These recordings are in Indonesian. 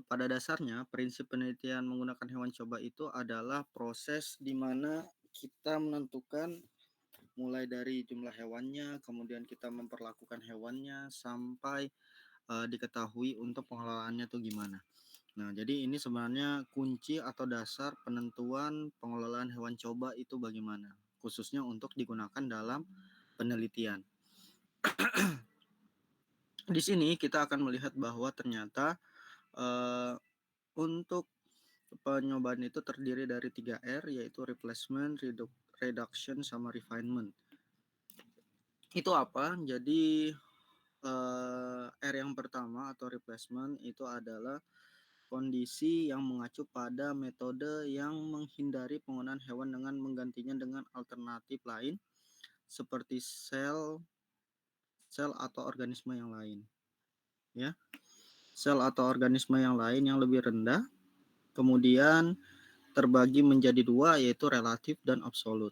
pada dasarnya prinsip penelitian menggunakan hewan coba itu adalah proses di mana kita menentukan mulai dari jumlah hewannya, kemudian kita memperlakukan hewannya sampai, diketahui untuk pengelolaannya tuh gimana. Nah, jadi ini sebenarnya kunci atau dasar penentuan pengelolaan hewan coba itu bagaimana, khususnya untuk digunakan dalam penelitian. Di sini kita akan melihat bahwa ternyata, eee, untuk penyobaan itu terdiri dari 3 R, yaitu replacement, reduction, sama refinement. Itu apa? Jadi, R yang pertama atau replacement itu adalah kondisi yang mengacu pada metode yang menghindari penggunaan hewan dengan menggantinya dengan alternatif lain seperti sel atau organisme yang lain, ya. Sel atau organisme yang lain yang lebih rendah, kemudian terbagi menjadi dua, yaitu relatif dan absolut.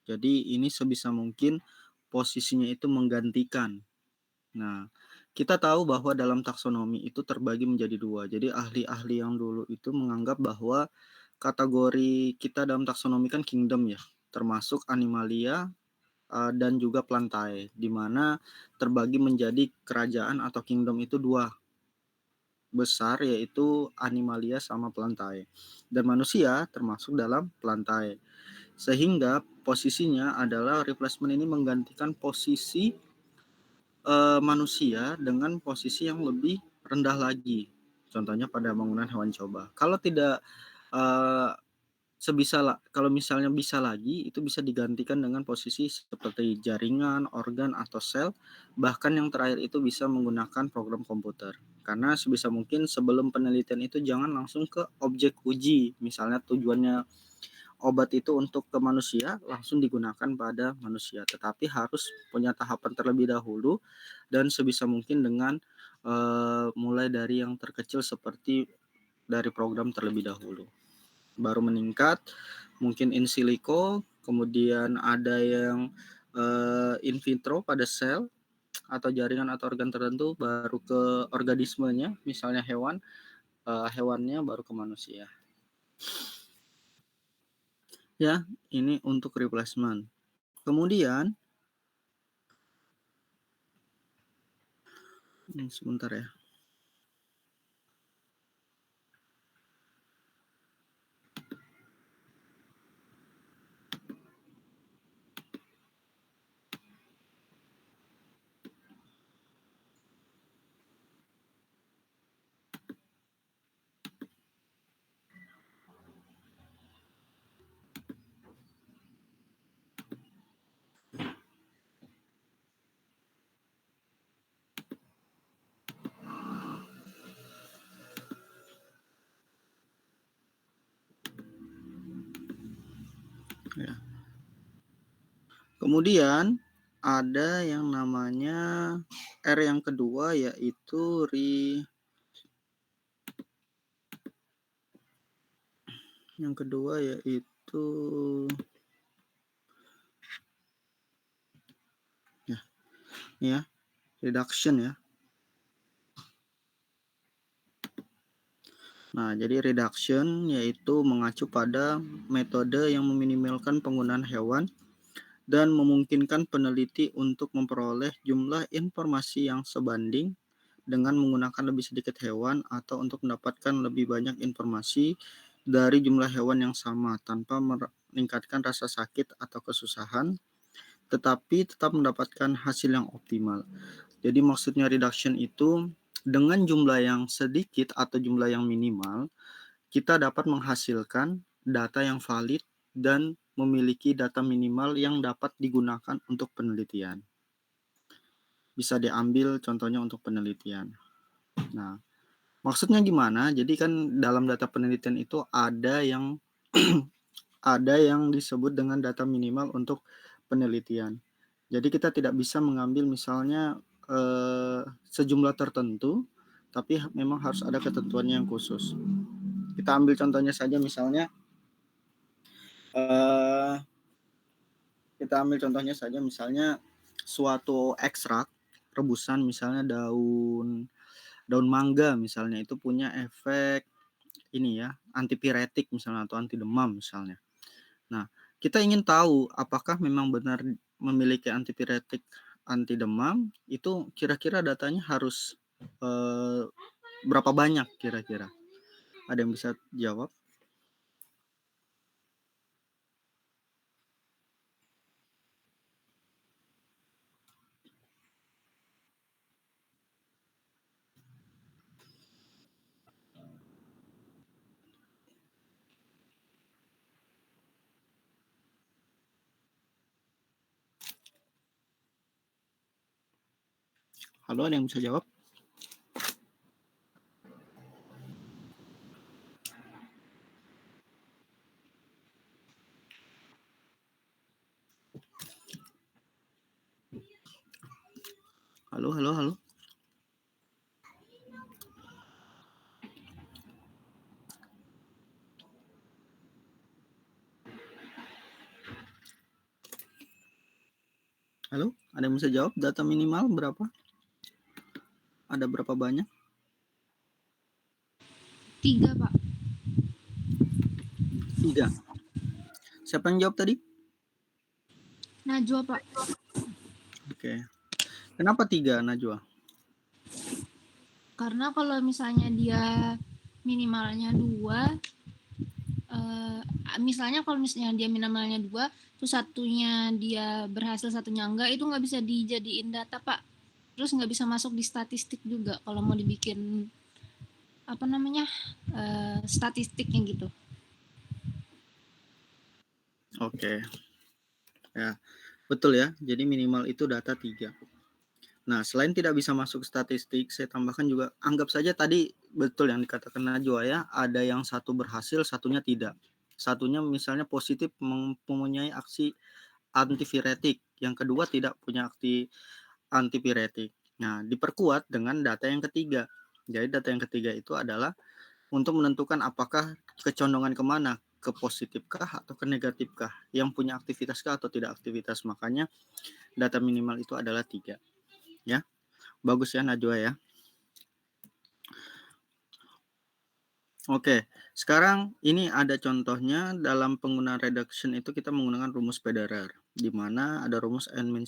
Jadi ini sebisa mungkin posisinya itu menggantikan. Nah, kita tahu bahwa dalam taksonomi itu terbagi menjadi dua. Jadi ahli-ahli yang dulu itu menganggap bahwa kategori kita dalam taksonomi kan kingdom ya, termasuk animalia dan juga plantae, di mana terbagi menjadi kerajaan atau kingdom itu dua besar, yaitu animalia sama plantae. Dan manusia termasuk dalam plantae. Sehingga posisinya adalah replacement ini menggantikan posisi manusia dengan posisi yang lebih rendah lagi. Contohnya pada bangunan hewan coba. Kalau tidak, eee, kalau misalnya bisa lagi, itu bisa digantikan dengan posisi seperti jaringan, organ, atau sel, bahkan yang terakhir itu bisa menggunakan program komputer. Karena sebisa mungkin sebelum penelitian itu jangan langsung ke objek uji, misalnya tujuannya obat itu untuk ke manusia, langsung digunakan pada manusia, tetapi harus punya tahapan terlebih dahulu dan sebisa mungkin dengan, mulai dari yang terkecil seperti dari program terlebih dahulu. Baru meningkat, mungkin in silico, kemudian ada yang, in vitro pada sel atau jaringan atau organ tertentu, baru ke organismenya, misalnya hewannya baru ke manusia. Ya, ini untuk replacement. Kemudian sebentar ya. Ya. Kemudian ada yang namanya R yang kedua, yaitu yang kedua yaitu ya, reduction ya. Nah, jadi reduction yaitu mengacu pada metode yang meminimalkan penggunaan hewan dan memungkinkan peneliti untuk memperoleh jumlah informasi yang sebanding dengan menggunakan lebih sedikit hewan atau untuk mendapatkan lebih banyak informasi dari jumlah hewan yang sama tanpa meningkatkan rasa sakit atau kesusahan, tetapi tetap mendapatkan hasil yang optimal. Jadi maksudnya reduction itu dengan jumlah yang sedikit atau jumlah yang minimal, kita dapat menghasilkan data yang valid dan memiliki data minimal yang dapat digunakan untuk penelitian. Bisa diambil contohnya untuk penelitian. Nah, maksudnya gimana? Jadi kan dalam data penelitian itu ada yang ada yang disebut dengan data minimal untuk penelitian. Jadi kita tidak bisa mengambil misalnya sejumlah tertentu, tapi memang harus ada ketentuannya yang khusus. Kita ambil contohnya saja misalnya, eh, misalnya suatu ekstrak rebusan, misalnya daun mangga misalnya itu punya efek ini ya, antipiretik misalnya atau anti demam misalnya. Nah, kita ingin tahu apakah memang benar memiliki antipiretik, anti demam, itu kira-kira datanya harus berapa banyak kira-kira? Ada yang bisa jawab? Halo, ada yang bisa jawab? Halo, halo, halo. Halo, ada yang bisa jawab? Data minimal berapa? Ada berapa banyak? 3, Pak. 3. Siapa yang jawab tadi? Najwa, Pak. Oke. Kenapa 3, Najwa? Karena kalau misalnya dia minimalnya 2, misalnya kalau misalnya dia minimalnya 2, terus satunya dia berhasil, satunya enggak, itu nggak bisa dijadiin data, Pak. Terus nggak bisa masuk di statistik juga kalau mau dibikin apa namanya, statistiknya gitu. Oke. Ya, betul ya. Jadi minimal itu data 3. Nah, selain tidak bisa masuk statistik, saya tambahkan juga, anggap saja tadi betul yang dikatakan Najwa ya, ada yang satu berhasil, satunya tidak. Satunya misalnya positif mempunyai aksi antiviretik, yang kedua tidak punya aksi antipiretik. Nah, diperkuat dengan data yang ketiga. Jadi data yang ketiga itu adalah untuk menentukan apakah kecondongan kemana, ke positifkah atau ke negatifkah, yang punya aktivitas kah atau tidak aktivitas. Makanya data minimal itu adalah 3. Ya, bagus ya Najwa ya. Oke, sekarang ini ada contohnya dalam penggunaan reduction itu kita menggunakan rumus Federer, di mana ada rumus n-1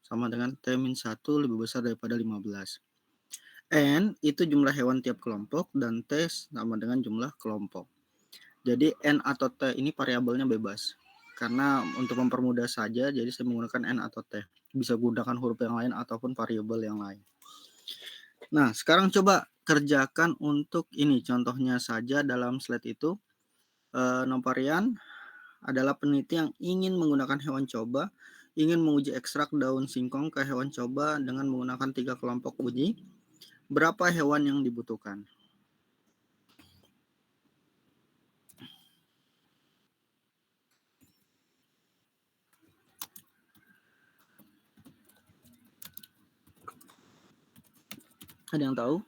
sama dengan t-1 lebih besar daripada 15. N itu jumlah hewan tiap kelompok dan T sama dengan jumlah kelompok. Jadi N atau T ini variabelnya bebas. Karena untuk mempermudah saja, jadi saya menggunakan N atau T. Bisa gunakan huruf yang lain ataupun variabel yang lain. Nah, sekarang coba kerjakan untuk ini. Contohnya saja dalam slide itu, Novarian adalah peneliti yang ingin menggunakan hewan coba, ingin menguji ekstrak daun singkong ke hewan coba dengan menggunakan 3 kelompok uji. Berapa hewan yang dibutuhkan? Ada yang tahu?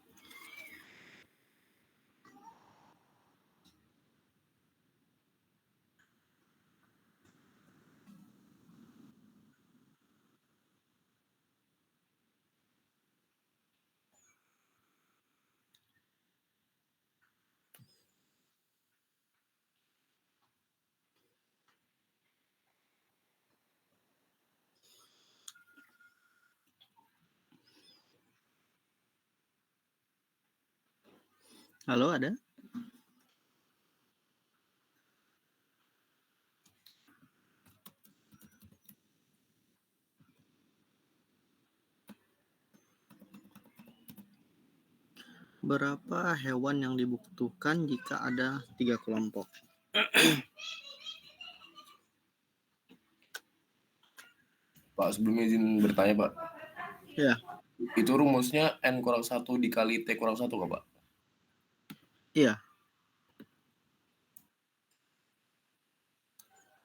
Halo, ada? Berapa hewan yang dibutuhkan jika ada 3 kelompok? Pak, sebelumnya izin bertanya, Pak. Ya. Itu rumusnya N-1 dikali T-1 nggak, Pak? Iya.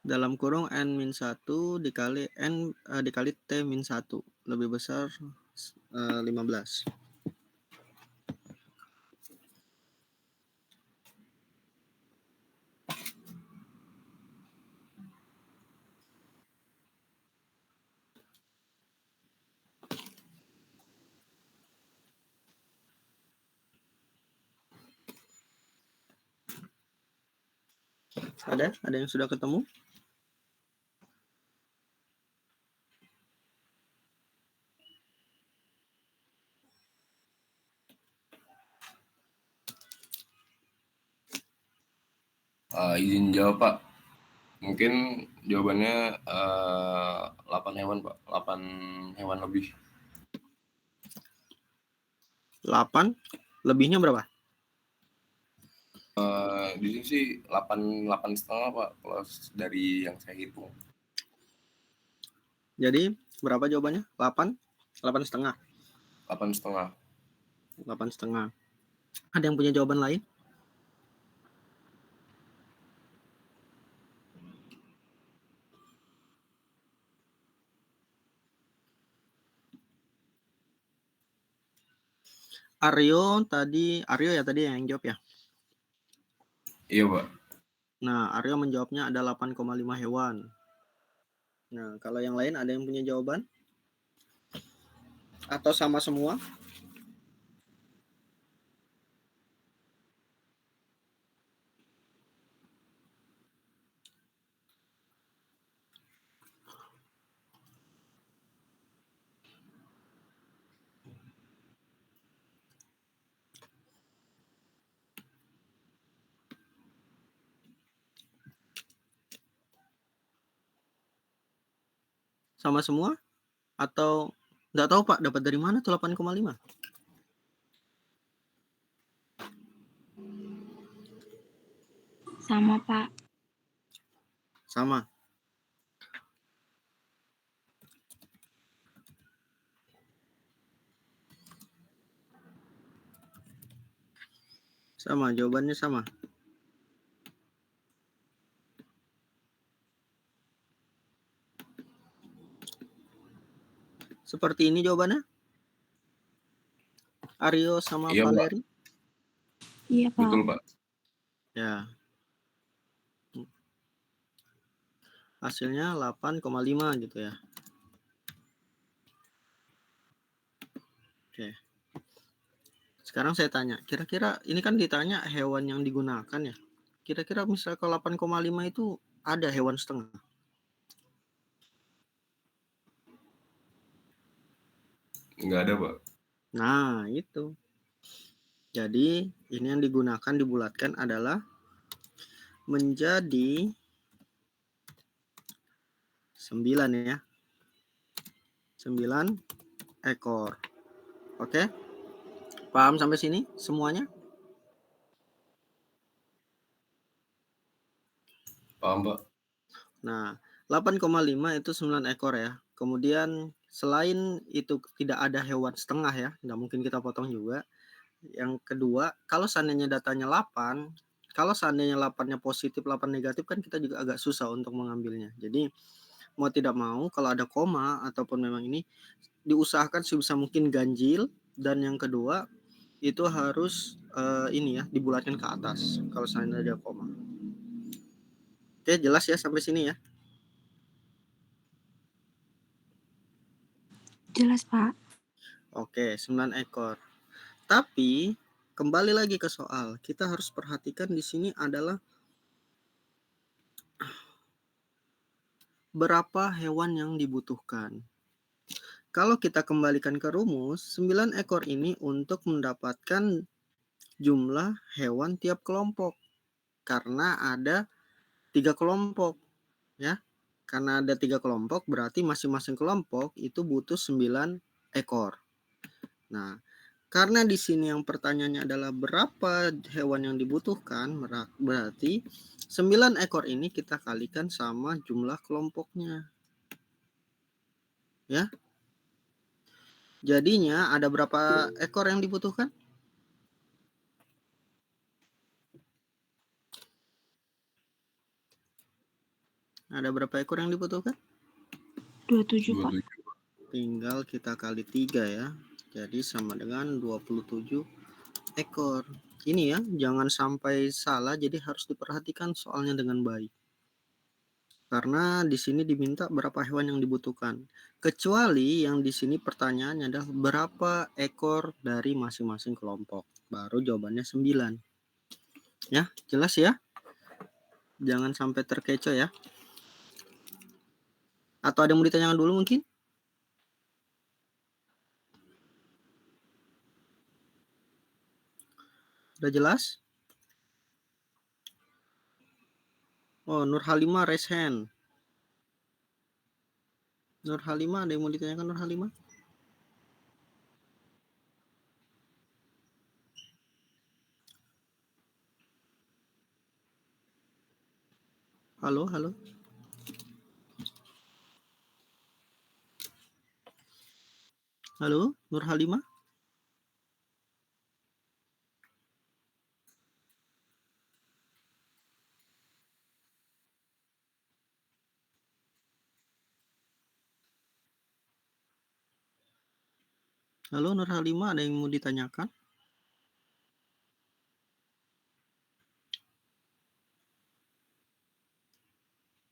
Dalam kurung N-1 dikali dikali T-1 lebih besar 15. Ada yang sudah ketemu? Izin jawab Pak. Mungkin jawabannya 8 hewan Pak. 8 hewan lebih. 8, lebihnya berapa? Di sini sih 8,5 Pak, kalau dari yang saya hitung. Jadi berapa jawabannya? 8? 8,5? 8,5. 8,5. Ada yang punya jawaban lain? Aryo ya tadi yang jawab ya? Iya Pak. Nah, Aryo menjawabnya ada 8,5 hewan. Nah, kalau yang lain ada yang punya jawaban? Atau sama semua? Sama semua? Atau nggak tahu Pak, dapat dari mana tuh 8,5? Sama Pak. Sama. Sama, jawabannya sama. Seperti ini jawabannya? Aryo sama Iya Pak. Valeri? Iya Pak. Betul Pak. Ya. Hasilnya 8,5 gitu ya. Oke. Sekarang saya tanya, kira-kira ini kan ditanya hewan yang digunakan ya. Kira-kira misal kalau 8,5 itu ada hewan setengah? Nggak ada Pak. Nah, itu. Jadi, ini yang digunakan dibulatkan adalah menjadi 9 ya. 9 ekor. Oke? Paham sampai sini semuanya? Paham Pak. Nah, 8,5 itu 9 ekor ya. Kemudian selain itu tidak ada hewan setengah ya, nggak mungkin kita potong juga. Yang kedua, kalau seandainya datanya 8, kalau seandainya 8-nya positif, 8 negatif kan kita juga agak susah untuk mengambilnya. Jadi mau tidak mau kalau ada koma ataupun memang ini diusahakan sebisa mungkin ganjil, dan yang kedua itu harus ini ya dibulatkan ke atas kalau seandainya ada koma. Oke, jelas ya sampai sini ya? Jelas Pak. Oke, 9 ekor. Tapi kembali lagi ke soal, kita harus perhatikan di sini adalah berapa hewan yang dibutuhkan. Kalau kita kembalikan ke rumus, 9 ekor ini untuk mendapatkan jumlah hewan tiap kelompok. Karena ada 3 kelompok ya. Karena ada 3 kelompok berarti masing-masing kelompok itu butuh 9 ekor. Nah, karena di sini yang pertanyaannya adalah berapa hewan yang dibutuhkan, berarti 9 ekor ini kita kalikan sama jumlah kelompoknya. Ya. Jadinya ada berapa ekor yang dibutuhkan? Ada berapa ekor yang dibutuhkan? 27 Pak. 27. Tinggal kita kali 3 ya. Jadi sama dengan 27 ekor. Ini ya, jangan sampai salah, jadi harus diperhatikan soalnya dengan baik. Karena di sini diminta berapa hewan yang dibutuhkan. Kecuali yang di sini pertanyaannya adalah berapa ekor dari masing-masing kelompok. Baru jawabannya 9. Ya, jelas ya? Jangan sampai terkecoh ya. Atau ada yang mau ditanyakan dulu mungkin? Sudah jelas? Oh, Nur Halimah raise hand. Nur Halimah, ada yang mau ditanyakan Nur Halimah? Halo, halo. Halo, Nur Halimah? Halo, Nur Halimah, ada yang mau ditanyakan?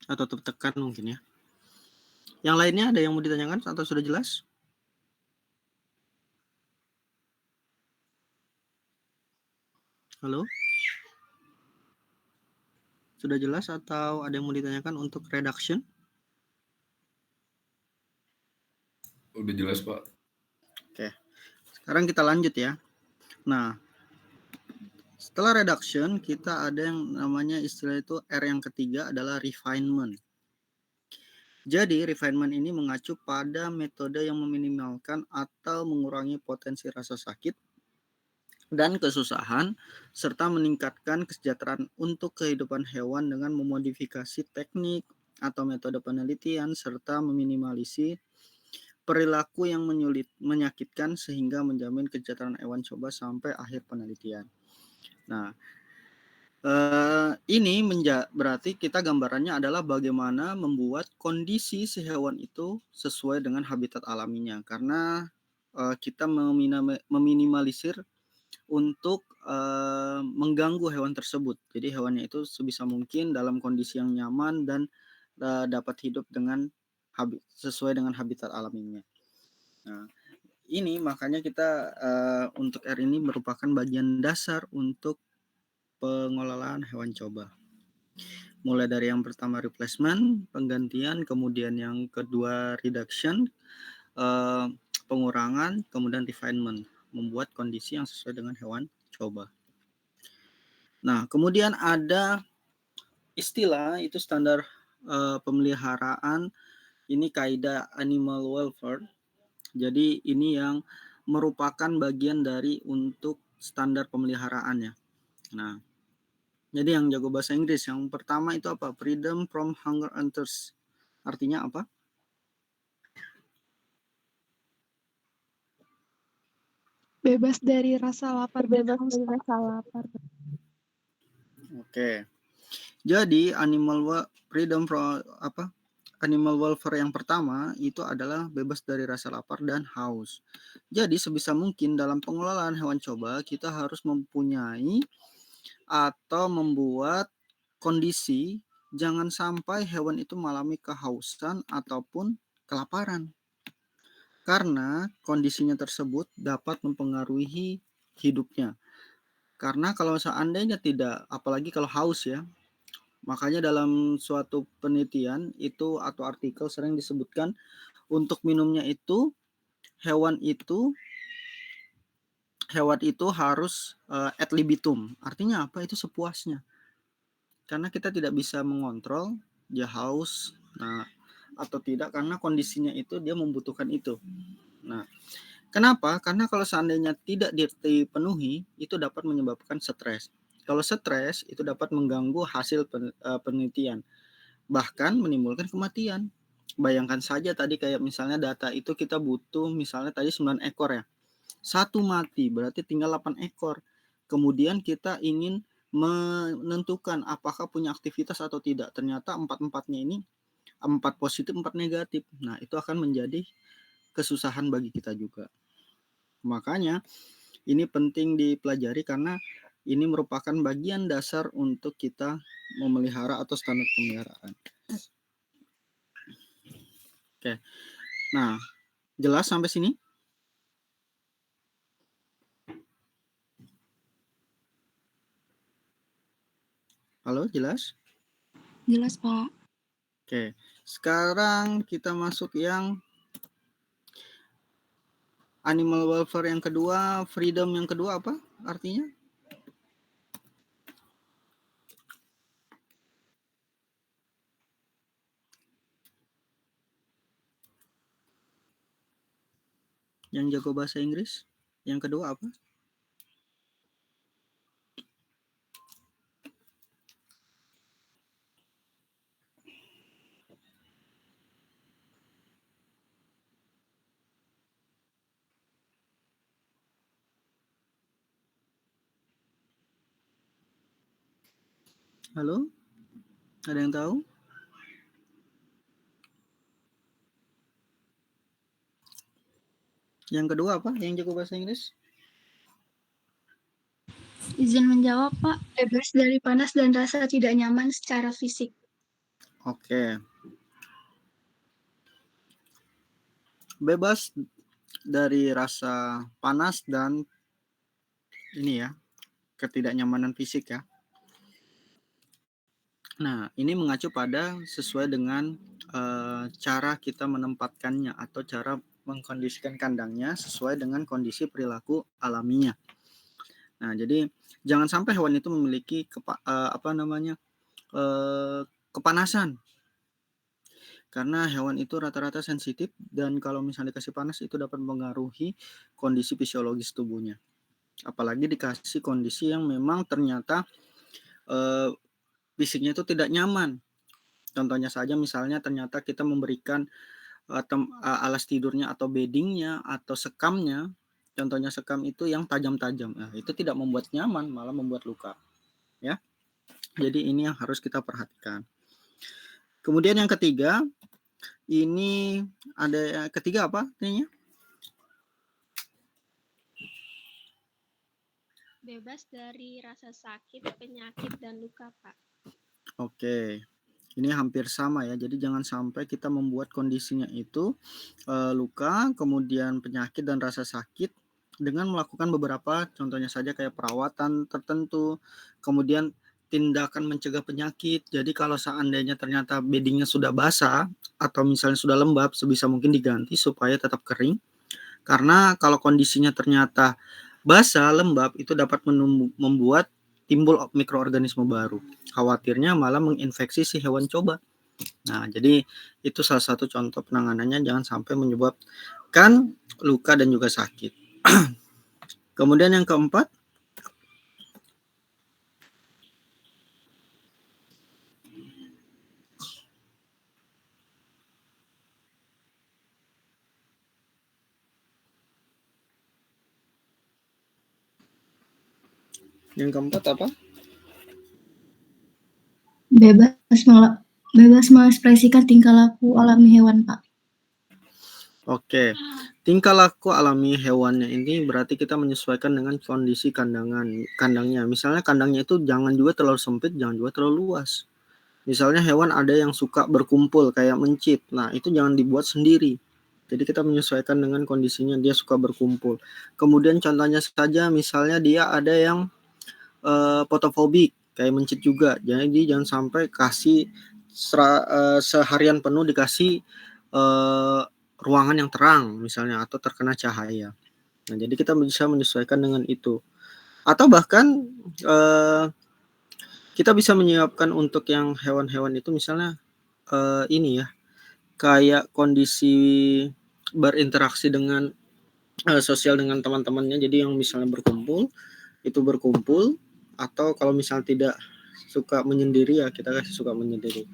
Atau tertekan mungkin ya. Yang lainnya ada yang mau ditanyakan atau sudah jelas? Halo? Sudah jelas atau ada yang mau ditanyakan untuk reduction? Udah jelas, Pak. Oke. Sekarang kita lanjut ya. Nah, setelah reduction, kita ada yang namanya istilah itu R yang ketiga adalah refinement. Jadi, refinement ini mengacu pada metode yang meminimalkan atau mengurangi potensi rasa sakit dan kesusahan, serta meningkatkan kesejahteraan untuk kehidupan hewan dengan memodifikasi teknik atau metode penelitian, serta meminimalisir perilaku yang menyakitkan sehingga menjamin kesejahteraan hewan coba sampai akhir penelitian. Nah, ini berarti kita gambarannya adalah bagaimana membuat kondisi si hewan itu sesuai dengan habitat alaminya. Karena kita meminimalisir untuk mengganggu hewan tersebut. Jadi hewannya itu sebisa mungkin dalam kondisi yang nyaman dan dapat hidup dengan sesuai dengan habitat alaminya. Nah, ini makanya kita untuk R ini merupakan bagian dasar untuk pengelolaan hewan coba. Mulai dari yang pertama replacement, penggantian, kemudian yang kedua reduction, pengurangan, kemudian refinement, membuat kondisi yang sesuai dengan hewan coba. Nah, kemudian ada istilah itu standar pemeliharaan, ini kaidah animal welfare. Jadi ini yang merupakan bagian dari untuk standar pemeliharaannya. Nah, jadi yang jago bahasa Inggris, yang pertama itu apa? Freedom from hunger and thirst. Artinya apa? Bebas dari rasa lapar dan haus. Oke. Jadi freedom from apa? Animal welfare yang pertama itu adalah bebas dari rasa lapar dan haus. Jadi sebisa mungkin dalam pengelolaan hewan coba kita harus mempunyai atau membuat kondisi jangan sampai hewan itu mengalami kehausan ataupun kelaparan. Karena kondisinya tersebut dapat mempengaruhi hidupnya. Karena kalau seandainya tidak, apalagi kalau haus ya, makanya dalam suatu penelitian itu atau artikel sering disebutkan untuk minumnya itu hewan itu harus ad libitum. Artinya apa? Itu sepuasnya. Karena kita tidak bisa mengontrol dia haus atau tidak karena kondisinya itu dia membutuhkan itu. Nah, kenapa? Karena kalau seandainya tidak dipenuhi itu dapat menyebabkan stres. Kalau stres itu dapat mengganggu hasil penelitian, bahkan menimbulkan kematian. Bayangkan saja tadi kayak misalnya data itu kita butuh misalnya tadi 9 ekor ya. Satu mati berarti tinggal 8 ekor. Kemudian kita ingin menentukan apakah punya aktivitas atau tidak. Ternyata 4-4-nya ini 4 positif, 4 negatif. Nah, itu akan menjadi kesusahan bagi kita juga. Makanya ini penting dipelajari karena ini merupakan bagian dasar untuk kita memelihara atau standar pemeliharaan. Oke. Nah, jelas sampai sini? Halo, jelas? Jelas, Pak. Oke, sekarang kita masuk yang animal welfare yang kedua, freedom yang kedua apa artinya? Yang jago bahasa Inggris? Yang kedua apa? Halo? Ada yang tahu? Yang kedua apa? Yang jago bahasa Inggris? Izin menjawab, Pak. Bebas dari panas dan rasa tidak nyaman secara fisik. Oke. Bebas dari rasa panas dan ini ya, ketidaknyamanan fisik ya. Nah, ini mengacu pada sesuai dengan cara kita menempatkannya atau cara mengkondisikan kandangnya sesuai dengan kondisi perilaku alaminya. Nah, jadi jangan sampai hewan itu memiliki kepanasan. Karena hewan itu rata-rata sensitif dan kalau misalnya dikasih panas itu dapat mempengaruhi kondisi fisiologis tubuhnya. Apalagi dikasih kondisi yang memang ternyata fisiknya itu tidak nyaman. Contohnya saja misalnya ternyata kita memberikan alas tidurnya atau beddingnya atau sekamnya, contohnya sekam itu yang tajam-tajam. Nah, itu tidak membuat nyaman, malah membuat luka. Ya. Jadi ini yang harus kita perhatikan. Kemudian yang ketiga, ini ada ketiga apa artinya? Bebas dari rasa sakit, penyakit, dan luka, Pak. Oke. Ini hampir sama ya, jadi jangan sampai kita membuat kondisinya itu luka, kemudian penyakit dan rasa sakit dengan melakukan beberapa, contohnya saja kayak perawatan tertentu, kemudian tindakan mencegah penyakit. Jadi kalau seandainya ternyata beddingnya sudah basah atau misalnya sudah lembab, sebisa mungkin diganti supaya tetap kering. Karena kalau kondisinya ternyata basah, lembab, itu dapat membuat timbul mikroorganisme baru. Khawatirnya malah menginfeksi si hewan coba. Nah, jadi itu salah satu contoh penanganannya, jangan sampai menyebabkan luka dan juga sakit. Kemudian yang keempat, apa? Bebas mengekspresikan tingkah laku alami hewan, Pak. Oke, tingkah laku alami hewannya ini berarti kita menyesuaikan dengan kondisi kandangnya. Misalnya kandangnya itu jangan juga terlalu sempit, jangan juga terlalu luas. Misalnya hewan ada yang suka berkumpul kayak mencit. Nah, itu jangan dibuat sendiri. Jadi kita menyesuaikan dengan kondisinya, dia suka berkumpul. Kemudian contohnya saja misalnya dia ada yang fotofobik kayak mencit juga. Jadi jangan sampai kasih seharian penuh dikasih ruangan yang terang misalnya atau terkena cahaya. Nah, jadi kita bisa menyesuaikan dengan itu. Atau bahkan kita bisa menyiapkan untuk yang hewan-hewan itu misalnya ini ya, kayak kondisi berinteraksi dengan sosial dengan teman-temannya. Jadi yang misalnya berkumpul atau kalau misalnya tidak suka menyendiri ya kita kasih suka menyendiri.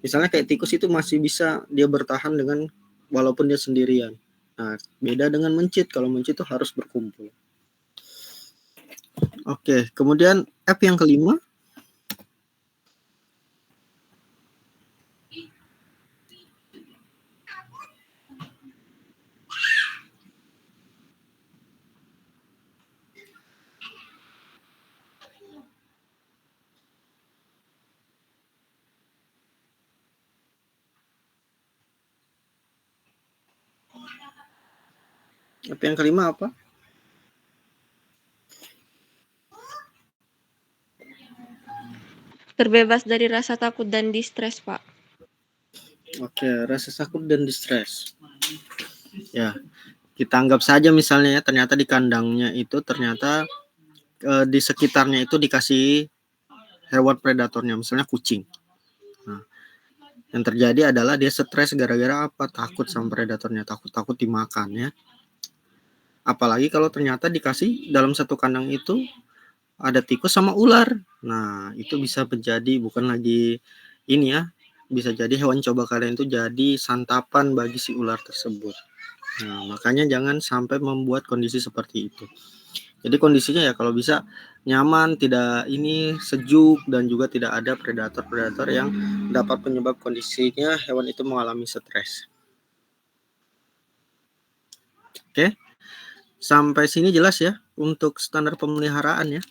Misalnya kayak tikus itu masih bisa dia bertahan dengan walaupun dia sendirian. Nah, beda dengan mencit. Kalau mencit itu harus berkumpul. Oke, kemudian F yang kelima. F yang kelima apa? Terbebas dari rasa takut dan distres, Pak. Oke, rasa takut dan distres. Ya, kita anggap saja misalnya ya, ternyata di kandangnya itu ternyata di sekitarnya itu dikasih hewan predatornya, misalnya kucing. Nah, yang terjadi adalah dia stres gara-gara apa? Takut sama predatornya, takut dimakan ya. Apalagi kalau ternyata dikasih dalam satu kandang itu ada tikus sama ular. Nah, itu bisa menjadi bukan lagi ini ya, bisa jadi hewan coba kalian itu jadi santapan bagi si ular tersebut. Nah, makanya jangan sampai membuat kondisi seperti itu. Jadi kondisinya ya kalau bisa nyaman, tidak ini sejuk dan juga tidak ada predator-predator yang dapat penyebab kondisinya hewan itu mengalami stres. Oke. Sampai sini jelas ya untuk standar pemeliharaan ya.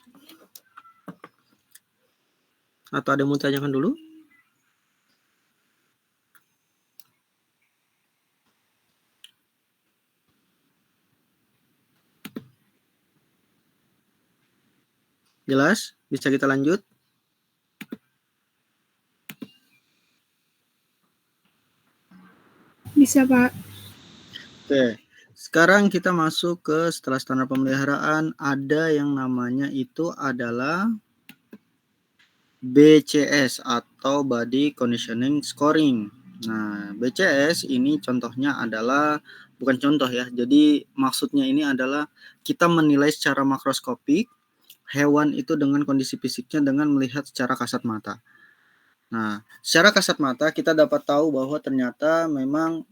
Atau ada yang mau tanyakan dulu? Jelas? Bisa kita lanjut? Bisa, Pak. Oke. Sekarang kita masuk ke setelah standar pemeliharaan, ada yang namanya itu adalah BCS atau Body Conditioning Scoring. Nah, BCS ini contohnya adalah bukan contoh ya. Jadi maksudnya ini adalah kita menilai secara makroskopik hewan itu dengan kondisi fisiknya dengan melihat secara kasat mata. Nah, secara kasat mata kita dapat tahu bahwa ternyata memang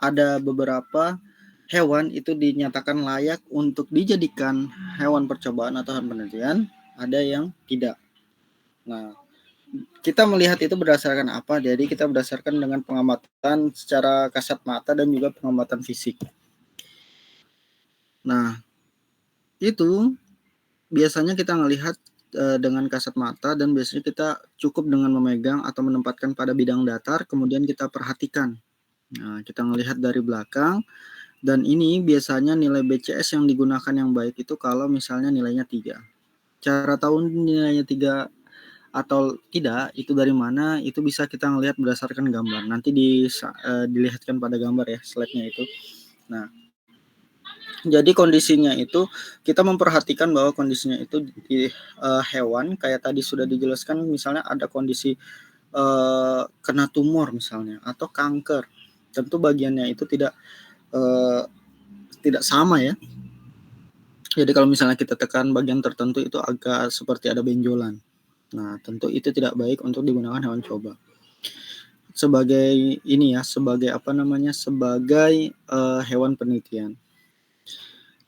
ada beberapa hewan itu dinyatakan layak untuk dijadikan hewan percobaan atau hewan penelitian, ada yang tidak. Nah, kita melihat itu berdasarkan apa? Jadi kita berdasarkan dengan pengamatan secara kasat mata dan juga pengamatan fisik. Nah, itu biasanya kita melihat dengan kasat mata dan biasanya kita cukup dengan memegang atau menempatkan pada bidang datar, kemudian kita perhatikan. Nah, kita melihat dari belakang, dan ini biasanya nilai BCS yang digunakan yang baik itu kalau misalnya nilainya 3. Cara tahu nilainya 3 atau tidak itu dari mana, itu bisa kita ngelihat berdasarkan gambar. Nanti dilihatkan pada gambar ya, slide-nya itu. Nah, jadi kondisinya itu kita memperhatikan bahwa kondisinya itu di hewan kayak tadi sudah dijelaskan, misalnya ada kondisi kena tumor misalnya atau kanker. Tentu bagiannya itu tidak sama ya. Jadi kalau misalnya kita tekan bagian tertentu itu agak seperti ada benjolan. Nah, tentu itu tidak baik untuk digunakan hewan coba. Sebagai ini ya, sebagai apa namanya? Sebagai hewan penelitian.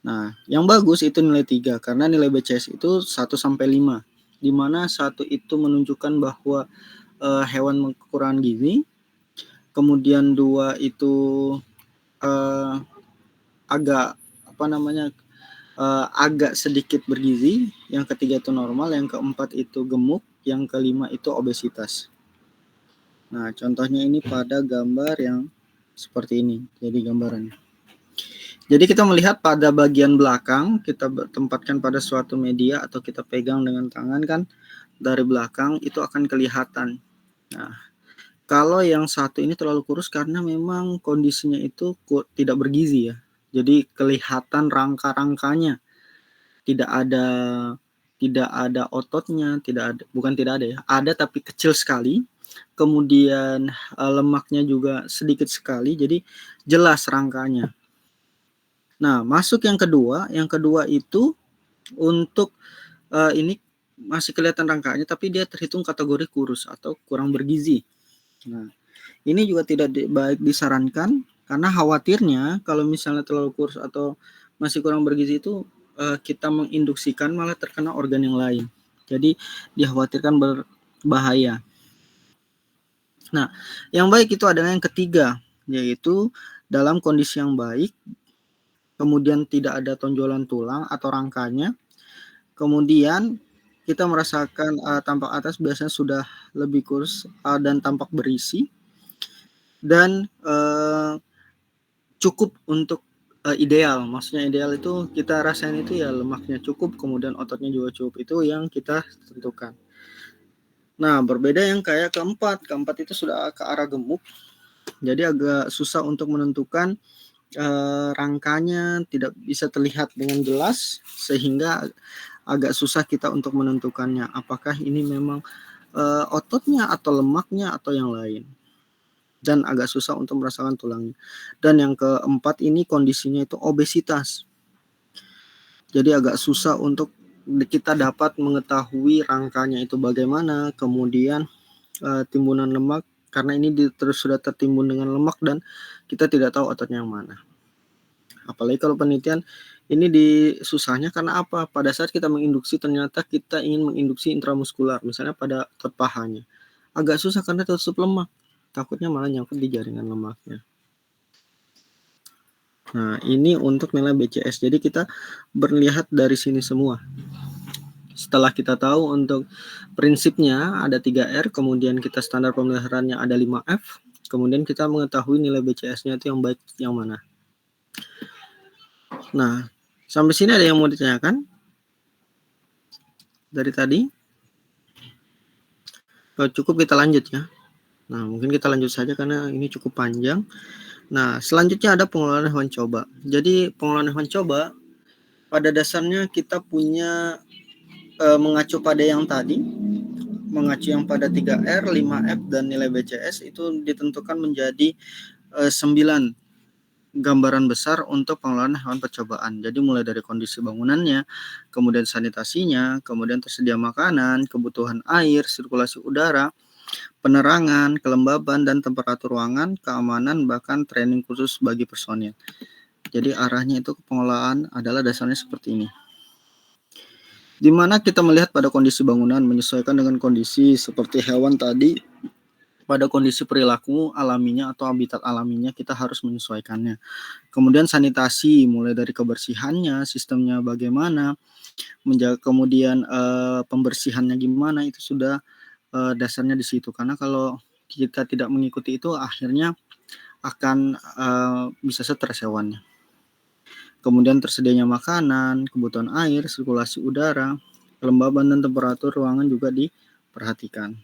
Nah, yang bagus itu nilai 3 karena nilai BCS itu 1 sampai 5. Di mana 1 itu menunjukkan bahwa hewan kekurangan gizi. Kemudian 2 itu agak apa namanya? Agak sedikit bergizi, yang ketiga itu normal, yang keempat itu gemuk, yang kelima itu obesitas. Nah, contohnya ini pada gambar yang seperti ini, jadi gambarannya. Jadi kita melihat pada bagian belakang, kita tempatkan pada suatu media atau kita pegang dengan tangan kan, dari belakang itu akan kelihatan. Nah, kalau yang satu ini terlalu kurus karena memang kondisinya itu tidak bergizi ya. Jadi kelihatan rangka-rangkanya. Tidak ada ototnya, bukan tidak ada ya, ada tapi kecil sekali. Kemudian lemaknya juga sedikit sekali, jadi jelas rangkanya. Nah, masuk yang kedua itu untuk ini masih kelihatan rangkanya, tapi dia terhitung kategori kurus atau kurang bergizi. Nah, ini juga tidak baik disarankan karena khawatirnya kalau misalnya terlalu kurus atau masih kurang bergizi itu kita menginduksikan malah terkena organ yang lain. Jadi dikhawatirkan berbahaya. Nah, yang baik itu adalah yang ketiga, yaitu dalam kondisi yang baik, kemudian tidak ada tonjolan tulang atau rangkanya, kemudian kita merasakan tampak atas biasanya sudah lebih kurus dan tampak berisi, dan cukup untuk ideal. Maksudnya ideal itu kita rasain itu ya lemaknya cukup, kemudian ototnya juga cukup, itu yang kita tentukan. Nah, berbeda yang kayak keempat. Keempat itu sudah ke arah gemuk, jadi agak susah untuk menentukan rangkanya, tidak bisa terlihat dengan jelas, sehingga agak susah kita untuk menentukannya. Apakah ini memang ototnya atau lemaknya atau yang lain. Dan agak susah untuk merasakan tulangnya. Dan yang keempat ini kondisinya itu obesitas. Jadi agak susah untuk kita dapat mengetahui rangkanya itu bagaimana, kemudian timbunan lemak, karena ini terus sudah tertimbun dengan lemak dan kita tidak tahu ototnya yang mana. Apalagi kalau penelitian ini susahnya karena apa? Pada saat kita menginduksi ternyata kita ingin menginduksi intramuskular, misalnya pada otot pahanya. Agak susah karena tertutup lemak. Takutnya malah nyangkut di jaringan lemaknya. Nah, ini untuk nilai BCS. Jadi kita berlihat dari sini semua. Setelah kita tahu untuk prinsipnya ada 3R, kemudian kita standar pemeliharaannya ada 5F, kemudian kita mengetahui nilai BCS-nya itu yang baik yang mana. Nah, sampai sini ada yang mau ditanyakan? Dari tadi? Kalau cukup kita lanjut ya. Nah, mungkin kita lanjut saja karena ini cukup panjang. Nah, selanjutnya ada pengelolaan hewan coba. Jadi, pengelolaan hewan coba, pada dasarnya kita punya mengacu pada yang tadi, mengacu yang pada 3R, 5F, dan nilai BCS itu ditentukan menjadi 9 gambaran besar untuk pengelolaan hewan percobaan. Jadi mulai dari kondisi bangunannya, kemudian sanitasinya, kemudian tersedia makanan, kebutuhan air, sirkulasi udara, penerangan, kelembaban, dan temperatur ruangan, keamanan, bahkan training khusus bagi personil. Jadi arahnya itu pengelolaan adalah dasarnya seperti ini. Di mana kita melihat pada kondisi bangunan menyesuaikan dengan kondisi seperti hewan tadi, pada kondisi perilaku alaminya atau habitat alaminya kita harus menyesuaikannya. Kemudian sanitasi mulai dari kebersihannya, sistemnya bagaimana, kemudian pembersihannya gimana, itu sudah dasarnya di situ. Karena kalau kita tidak mengikuti itu akhirnya akan bisa stres hewannya. Kemudian tersedianya makanan, kebutuhan air, sirkulasi udara, kelembaban dan temperatur ruangan juga diperhatikan.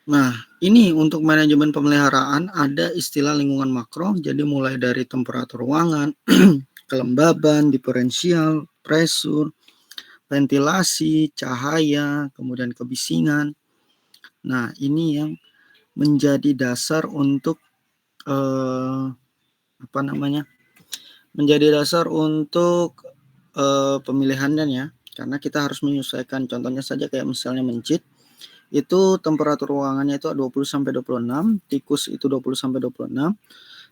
Nah, ini untuk manajemen pemeliharaan ada istilah lingkungan makro, jadi mulai dari temperatur ruangan, kelembaban, diferensial, pressure, ventilasi, cahaya, kemudian kebisingan. Nah, ini yang menjadi dasar untuk menjadi dasar untuk pemilihannya ya, karena kita harus menyesuaikan. Contohnya saja kayak misalnya mencit, itu temperatur ruangannya itu 20-26, tikus itu 20-26,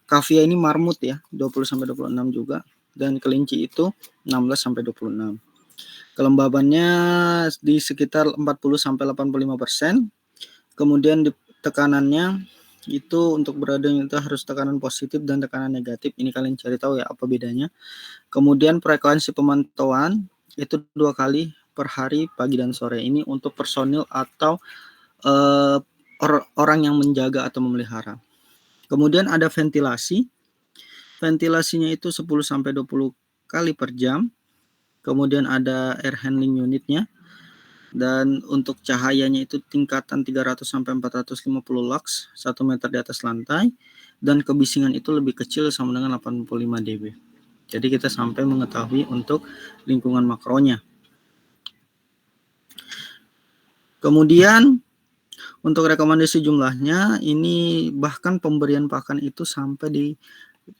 kavia ini marmut ya 20-26 juga, dan kelinci itu 16-26. Kelembabannya di sekitar 40-85%. Kemudian di tekanannya itu untuk beradang itu harus tekanan positif dan tekanan negatif. Ini kalian cari tahu ya apa bedanya. Kemudian frekuensi pemantauan itu 2 kali per hari, pagi dan sore. Ini untuk personil atau orang yang menjaga atau memelihara. Kemudian ada ventilasi. Ventilasinya itu 10-20 kali per jam. Kemudian ada air handling unitnya. Dan untuk cahayanya itu tingkatan 300-450 lux, 1 meter di atas lantai. Dan kebisingan itu lebih kecil sama dengan 85 dB. Jadi kita sampai mengetahui untuk lingkungan makronya. Kemudian untuk rekomendasi jumlahnya, ini bahkan pemberian pakan itu sampai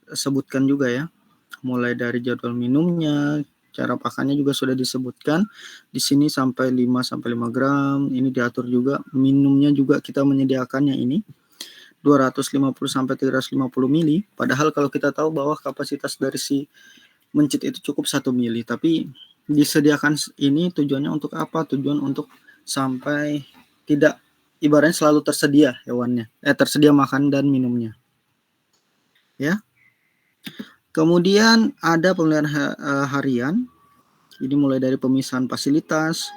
disebutkan juga ya. Mulai dari jadwal minumnya, cara pakannya juga sudah disebutkan. Di sini sampai 5-5 gram, ini diatur juga. Minumnya juga kita menyediakannya ini 250-350 mili. Padahal kalau kita tahu bahwa kapasitas dari si mencit itu cukup 1 mili. Tapi disediakan ini tujuannya untuk apa? Tujuan untuk sampai tidak, ibaratnya selalu tersedia hewannya, tersedia makan dan minumnya. Ya. Kemudian ada pemeliharaan harian. Ini mulai dari pemisahan fasilitas,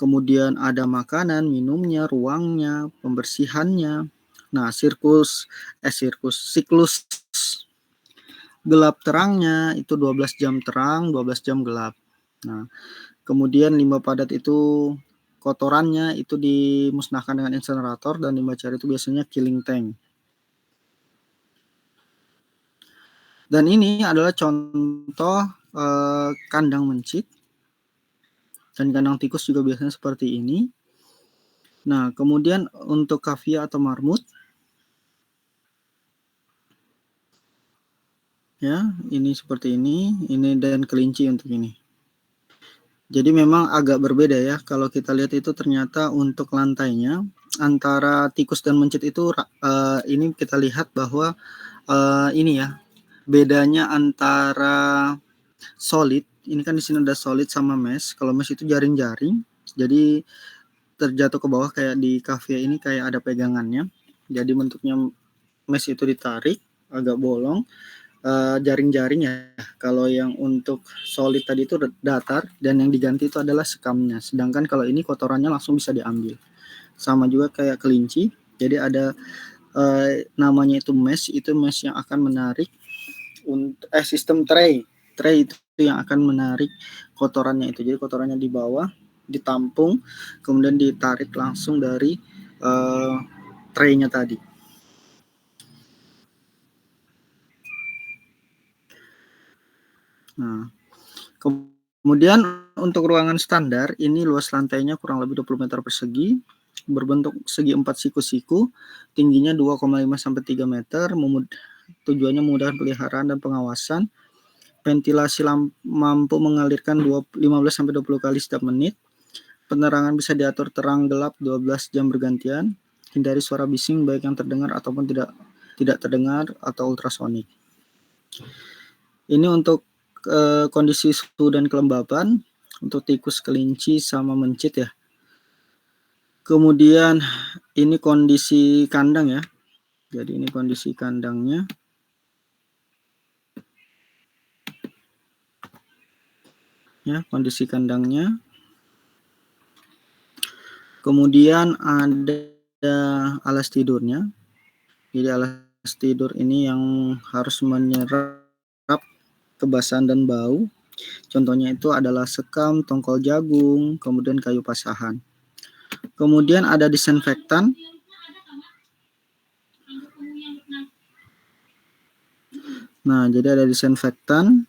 kemudian ada makanan, minumnya, ruangnya, pembersihannya. Nah, siklus gelap terangnya itu 12 jam terang, 12 jam gelap. Nah, kemudian limbah padat itu kotorannya itu dimusnahkan dengan insenerator, dan limbah cair itu biasanya killing tank. Dan ini adalah contoh kandang mencit, dan kandang tikus juga biasanya seperti ini. Nah, kemudian untuk kavia atau marmut, ya, ini seperti ini dan kelinci untuk ini. Jadi memang agak berbeda ya, kalau kita lihat itu ternyata untuk lantainya, antara tikus dan mencit itu, ini kita lihat bahwa ini ya, bedanya antara solid, ini kan di sini ada solid sama mesh. Kalau mesh itu jaring-jaring, jadi terjatuh ke bawah, kayak di kavia ini kayak ada pegangannya. Jadi bentuknya mesh itu ditarik, agak bolong, jaring-jaring ya. Kalau yang untuk solid tadi itu datar, dan yang diganti itu adalah sekamnya. Sedangkan kalau ini kotorannya langsung bisa diambil. Sama juga kayak kelinci, jadi ada namanya itu mesh yang akan menarik sistem tray itu yang akan menarik kotorannya itu. Jadi kotorannya di bawah ditampung, kemudian ditarik langsung dari tray-nya tadi. Nah, kemudian untuk ruangan standar, ini luas lantainya kurang lebih 20 meter persegi, berbentuk segi 4 siku-siku, tingginya 2,5 sampai 3 meter, tujuannya memudahkan peliharaan dan pengawasan. Ventilasi mampu mengalirkan 15 sampai 20 kali setiap menit. Penerangan bisa diatur terang gelap 12 jam bergantian. Hindari suara bising baik yang terdengar ataupun tidak terdengar atau ultrasonik. Ini untuk kondisi suhu dan kelembapan untuk tikus, kelinci, sama mencit ya. Kemudian ini kondisi kandang ya. Jadi ini kondisi kandangnya. Ya, kondisi kandangnya. Kemudian ada alas tidurnya. Jadi alas tidur ini yang harus menyerap kebasahan dan bau. Contohnya itu adalah sekam, tongkol jagung, kemudian kayu pasahan. Kemudian ada disinfektan. Nah, jadi ada disinfektan.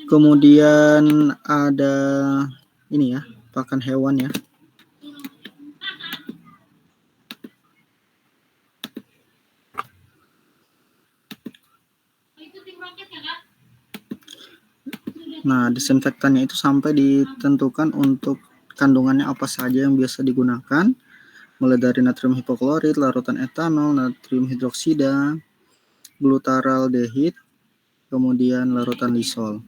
Kemudian ada ini ya, pakan hewan ya. Nah, disinfektannya itu sampai ditentukan untuk kandungannya apa saja yang biasa digunakan, mulai dari natrium hipoklorit, larutan etanol, natrium hidroksida, glutaraldehid, kemudian larutan lisol.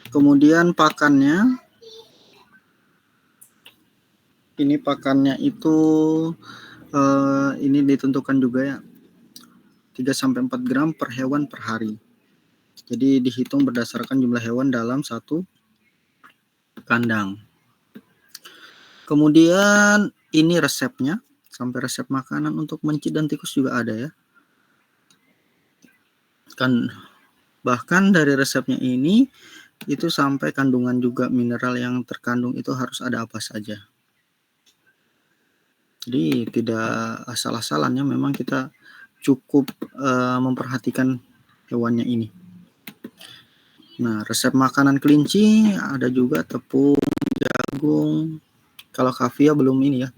Kemudian pakannya, ini pakannya itu ini ditentukan juga ya, 3-4 gram per hewan per hari. Jadi dihitung berdasarkan jumlah hewan dalam satu kandang. Kemudian ini resepnya, sampai resep makanan untuk mencit dan tikus juga ada ya. Bahkan dari resepnya ini itu sampai kandungan juga mineral yang terkandung itu harus ada apa saja. Jadi tidak asal-asalannya, memang kita cukup memperhatikan hewannya ini. Nah, resep makanan kelinci ada juga tepung, jagung. Kalau kavia belum ini ya,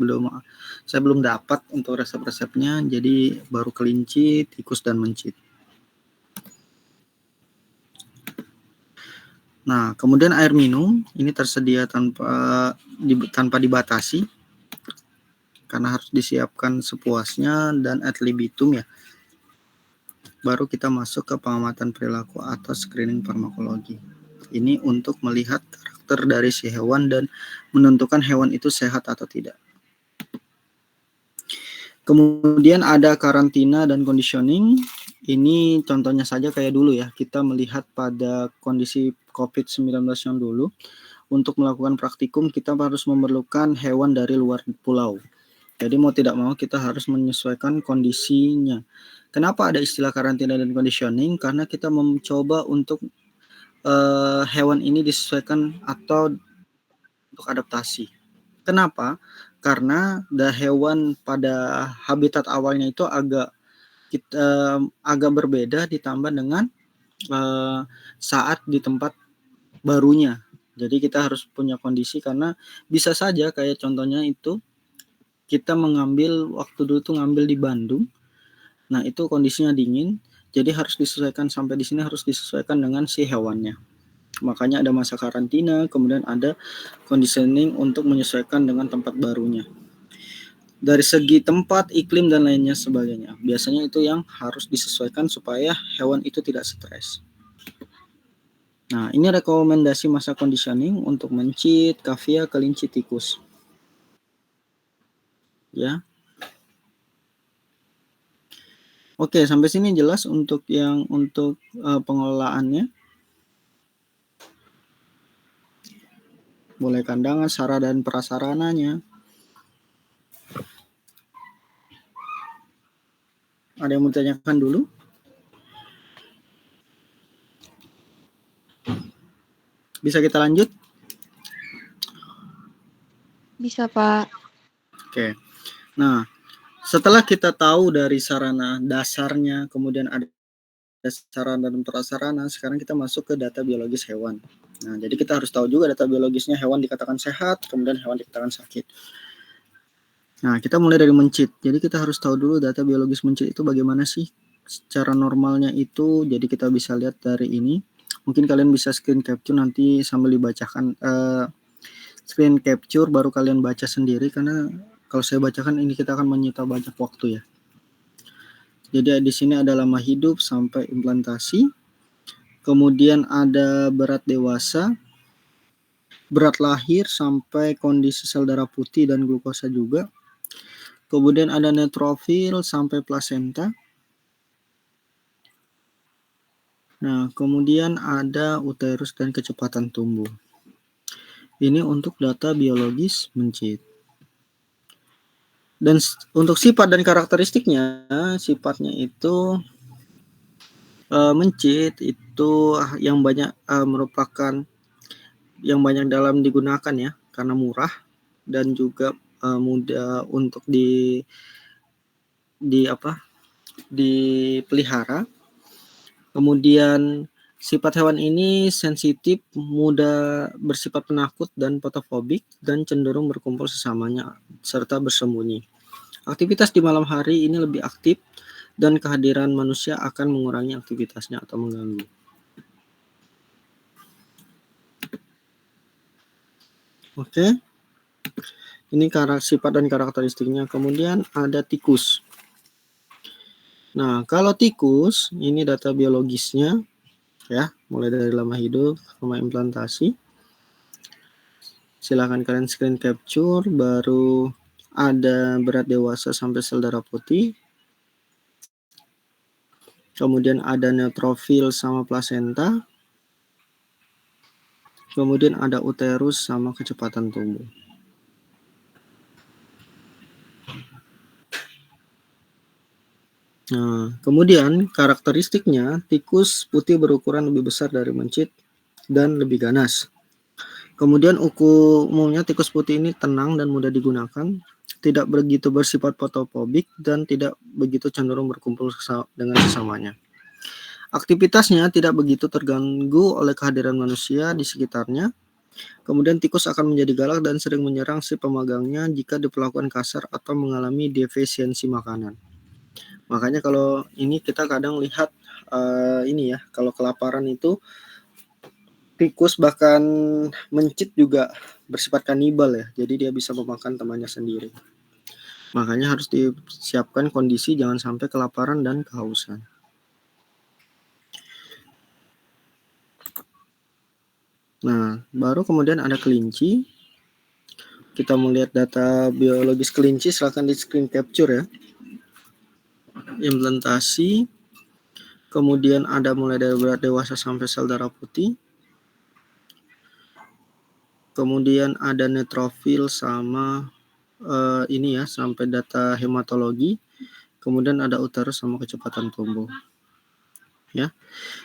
saya belum dapat untuk resep-resepnya, jadi baru kelinci, tikus, dan mencit. Nah, kemudian air minum ini tersedia tanpa dibatasi, karena harus disiapkan sepuasnya dan ad libitum ya. Baru kita masuk ke pengamatan perilaku atau screening farmakologi. Ini untuk melihat karakter dari si hewan dan menentukan hewan itu sehat atau tidak. Kemudian ada karantina dan conditioning. Ini contohnya saja kayak dulu ya, kita melihat pada kondisi COVID-19 yang dulu. Untuk melakukan praktikum kita harus memerlukan hewan dari luar pulau. Jadi mau tidak mau kita harus menyesuaikan kondisinya. Kenapa ada istilah karantina dan conditioning? Karena kita mencoba untuk hewan ini disesuaikan atau untuk adaptasi. Kenapa? Karena hewan pada habitat awalnya itu agak berbeda ditambah dengan saat di tempat barunya. Jadi kita harus punya kondisi, karena bisa saja kayak contohnya itu kita mengambil waktu dulu tuh ngambil di Bandung. Nah, itu kondisinya dingin, jadi harus disesuaikan, sampai di sini harus disesuaikan dengan si hewannya. Makanya ada masa karantina, kemudian ada conditioning untuk menyesuaikan dengan tempat barunya. Dari segi tempat, iklim, dan lainnya sebagainya. Biasanya itu yang harus disesuaikan supaya hewan itu tidak stres. Nah, ini rekomendasi masa conditioning untuk mencit, kavia, kelinci, tikus. Ya. Oke, sampai sini jelas untuk pengelolaannya. Mulai kandangan, sarana dan prasarananya. Ada yang mau ditanyakan dulu? Bisa kita lanjut? Bisa, Pak. Oke. Nah, setelah kita tahu dari sarana dasarnya, kemudian ada sarana dan prasarana, sekarang kita masuk ke data biologis hewan. Nah, jadi kita harus tahu juga data biologisnya hewan dikatakan sehat, kemudian hewan dikatakan sakit. Nah, kita mulai dari mencit. Jadi kita harus tahu dulu data biologis mencit itu bagaimana sih secara normalnya itu. Jadi kita bisa lihat dari ini. Mungkin kalian bisa screen capture nanti sambil dibacakan. Screen capture baru kalian baca sendiri, karena kalau saya bacakan ini kita akan menyita banyak waktu ya. Jadi di sini ada lama hidup sampai implantasi. Kemudian ada berat dewasa, berat lahir sampai kondisi sel darah putih dan glukosa juga. Kemudian ada neutrofil sampai plasenta. Nah, kemudian ada uterus dan kecepatan tumbuh. Ini untuk data biologis mencit. Dan untuk sifat dan karakteristiknya, sifatnya itu mencit itu yang banyak merupakan yang banyak dalam digunakan ya, karena murah dan juga mudah untuk dipelihara. Kemudian sifat hewan ini sensitif, mudah bersifat penakut dan fotofobik, dan cenderung berkumpul sesamanya serta bersembunyi. Aktivitas di malam hari ini lebih aktif, dan kehadiran manusia akan mengurangi aktivitasnya atau mengganggu. Oke. Ini sifat dan karakteristiknya. Kemudian ada tikus. Nah, kalau tikus, ini data biologisnya ya, mulai dari lama hidup, lama implantasi. Silakan kalian screen capture, baru ada berat dewasa sampai sel darah putih. Kemudian ada neutrofil sama plasenta. Kemudian ada uterus sama kecepatan tumbuh. Nah, kemudian karakteristiknya, tikus putih berukuran lebih besar dari mencit dan lebih ganas. Kemudian umumnya tikus putih ini tenang dan mudah digunakan, tidak begitu bersifat fotofobik, dan tidak begitu cenderung berkumpul dengan sesamanya. Aktivitasnya tidak begitu terganggu oleh kehadiran manusia di sekitarnya. Kemudian tikus akan menjadi galak dan sering menyerang si pemagangnya jika diperlakukan kasar atau mengalami defisiensi makanan. Makanya kalau ini kita kadang lihat ini ya, kalau kelaparan itu tikus bahkan mencit juga bersifat kanibal ya. Jadi dia bisa memakan temannya sendiri. Makanya harus disiapkan kondisi jangan sampai kelaparan dan kehausan. Nah, baru kemudian ada kelinci. Kita melihat data biologis kelinci, silakan di screen capture ya. Implantasi. Kemudian ada mulai dari berat dewasa sampai sel darah putih. Kemudian ada neutrofil sama ini ya, sampai data hematologi. Kemudian ada uterus sama kecepatan tumbuh. ya.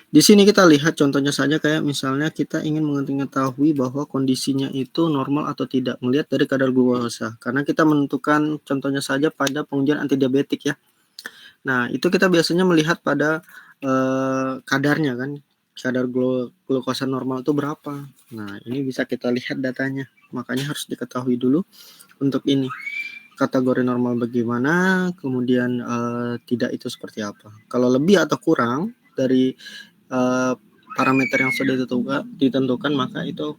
Di sini kita lihat contohnya saja kayak misalnya kita ingin mengetahui bahwa kondisinya itu normal atau tidak melihat dari kadar glukosa. Karena kita menentukan contohnya saja pada pengujian antidiabetik ya. Nah, itu kita biasanya melihat pada kadarnya kan. Kadar glukosa normal itu berapa. Nah, ini bisa kita lihat datanya. Makanya harus diketahui dulu untuk ini. Kategori normal bagaimana, kemudian tidak itu seperti apa. Kalau lebih atau kurang dari parameter yang sudah ditentukan maka itu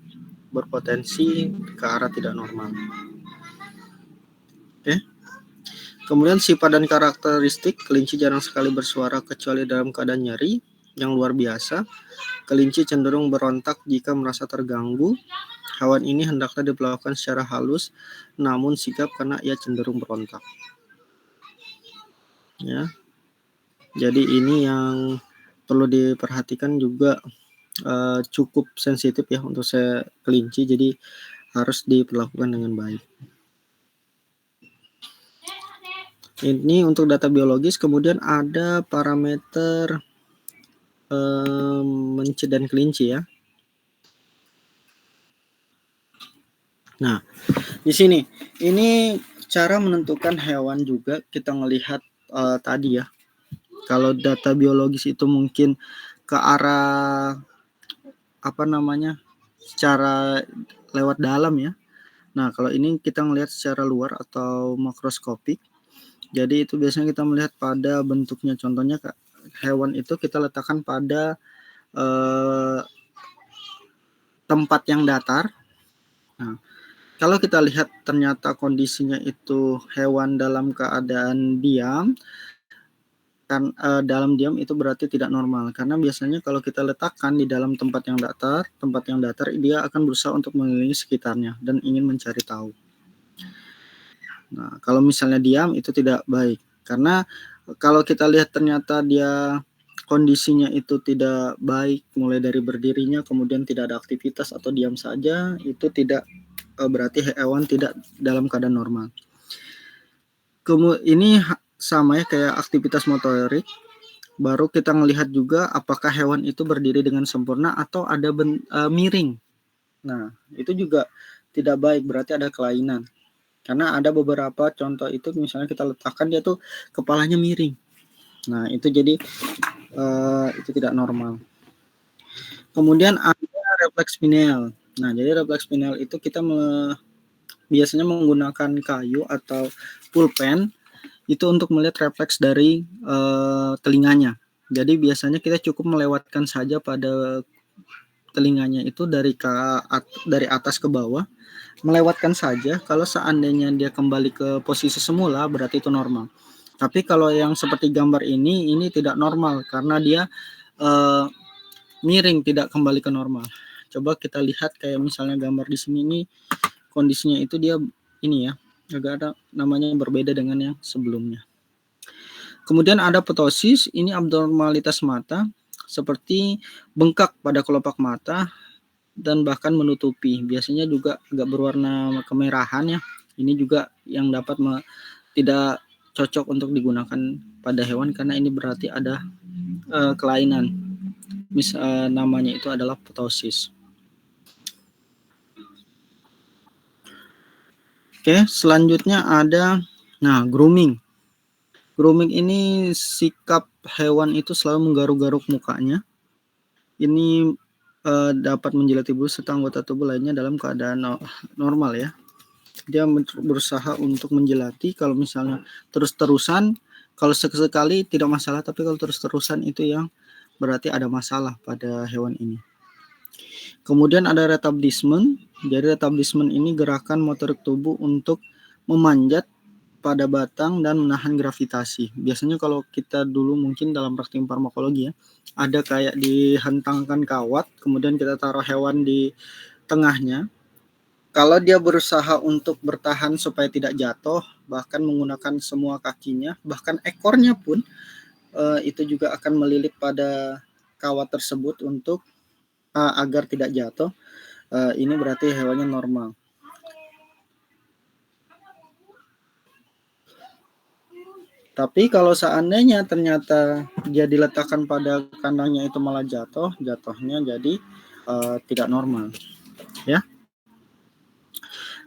berpotensi ke arah tidak normal. Oke. Kemudian sifat dan karakteristik, kelinci jarang sekali bersuara kecuali dalam keadaan nyeri yang luar biasa. Kelinci cenderung berontak jika merasa terganggu. Hewan ini hendaknya diperlakukan secara halus, namun sigap karena ia cenderung berontak. Ya. Jadi ini yang perlu diperhatikan juga, cukup sensitif ya untuk kelinci, jadi harus diperlakukan dengan baik. Ini untuk data biologis, kemudian ada parameter mencit dan kelinci ya. Nah, di sini ini cara menentukan hewan juga kita ngelihat tadi ya. Kalau data biologis itu mungkin ke arah secara lewat dalam ya. Nah, kalau ini kita melihat secara luar atau makroskopik. Jadi itu biasanya kita melihat pada bentuknya. Contohnya hewan itu kita letakkan pada tempat yang datar. Nah, kalau kita lihat ternyata kondisinya itu hewan dalam keadaan diam, kan dalam diam itu berarti tidak normal. Karena biasanya kalau kita letakkan di dalam tempat yang datar dia akan berusaha untuk mengelilingi sekitarnya dan ingin mencari tahu. Nah, kalau misalnya diam itu tidak baik. Karena kalau kita lihat ternyata dia kondisinya itu tidak baik, mulai dari berdirinya, kemudian tidak ada aktivitas atau diam saja, itu tidak berarti hewan tidak dalam keadaan normal. Ini sama ya kayak aktivitas motorik. Baru kita melihat juga apakah hewan itu berdiri dengan sempurna atau ada miring. Nah, itu juga tidak baik, berarti ada kelainan. Karena ada beberapa contoh itu misalnya kita letakkan dia tuh kepalanya miring. Nah, itu jadi itu tidak normal. Kemudian ada refleks pineal. Nah, jadi refleks pineal itu kita biasanya menggunakan kayu atau pulpen itu untuk melihat refleks dari telinganya. Jadi biasanya kita cukup melewatkan saja pada telinganya itu dari atas ke bawah, melewatkan saja. Kalau seandainya dia kembali ke posisi semula berarti itu normal. Tapi kalau yang seperti gambar ini tidak normal karena dia miring, tidak kembali ke normal. Coba kita lihat kayak misalnya gambar di sini ini kondisinya itu dia ini ya, agak ada namanya berbeda dengan yang sebelumnya. Kemudian ada ptosis, ini abnormalitas mata seperti bengkak pada kelopak mata dan bahkan menutupi. Biasanya juga agak berwarna kemerahan ya. Ini juga yang dapat tidak cocok untuk digunakan pada hewan karena ini berarti ada kelainan. Namanya itu adalah ptosis. Oke, selanjutnya ada grooming. Grooming ini sikap hewan itu selalu menggaruk-garuk mukanya. Ini dapat menjilati bulu serta anggota tubuh lainnya dalam keadaan normal ya. Dia berusaha untuk menjilati. Kalau misalnya terus-terusan, kalau sekali tidak masalah, tapi kalau terus-terusan itu yang berarti ada masalah pada hewan ini. Kemudian ada retardisme. Jadi retardisme ini gerakan motorik tubuh untuk memanjat pada batang dan menahan gravitasi. Biasanya kalau kita dulu mungkin dalam praktik farmakologi ya, ada kayak dihentangkan kawat, kemudian kita taruh hewan di tengahnya. Kalau dia berusaha untuk bertahan supaya tidak jatuh, bahkan menggunakan semua kakinya, bahkan ekornya pun itu juga akan melilit pada kawat tersebut untuk agar tidak jatuh. Ini berarti hewannya normal. Tapi kalau seandainya ternyata dia diletakkan pada kandangnya itu malah jatuhnya jadi tidak normal, ya.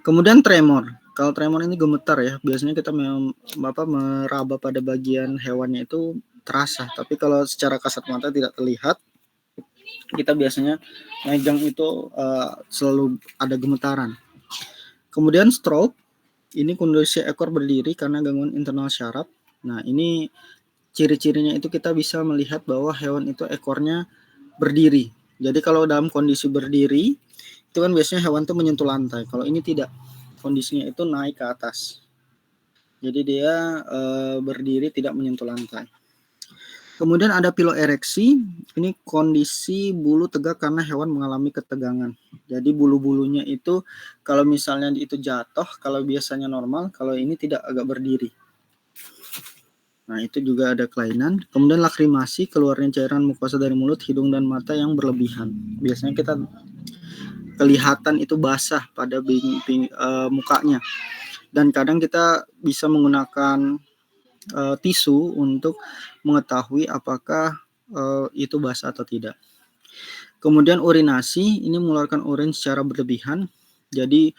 Kemudian tremor. Kalau tremor ini gemetar ya, biasanya kita meraba pada bagian hewannya itu terasa, tapi kalau secara kasat mata tidak terlihat, kita biasanya megang itu selalu ada gemetaran. Kemudian stroke, ini kondisi ekor berdiri karena gangguan internal syaraf. Nah, ini ciri-cirinya itu kita bisa melihat bahwa hewan itu ekornya berdiri. Jadi kalau dalam kondisi berdiri, itu kan biasanya hewan itu menyentuh lantai. Kalau ini tidak, kondisinya itu naik ke atas. Jadi dia berdiri tidak menyentuh lantai. Kemudian ada piloereksi, ini kondisi bulu tegak karena hewan mengalami ketegangan. Jadi bulu-bulunya itu kalau misalnya itu jatuh, kalau biasanya normal, kalau ini tidak agak berdiri. Nah, itu juga ada kelainan. Kemudian lakrimasi, keluarnya cairan mukosa dari mulut, hidung, dan mata yang berlebihan. Biasanya kita kelihatan itu basah pada mukanya. Dan kadang kita bisa menggunakan tisu untuk mengetahui apakah itu basah atau tidak. Kemudian urinasi, ini mengeluarkan urin secara berlebihan. Jadi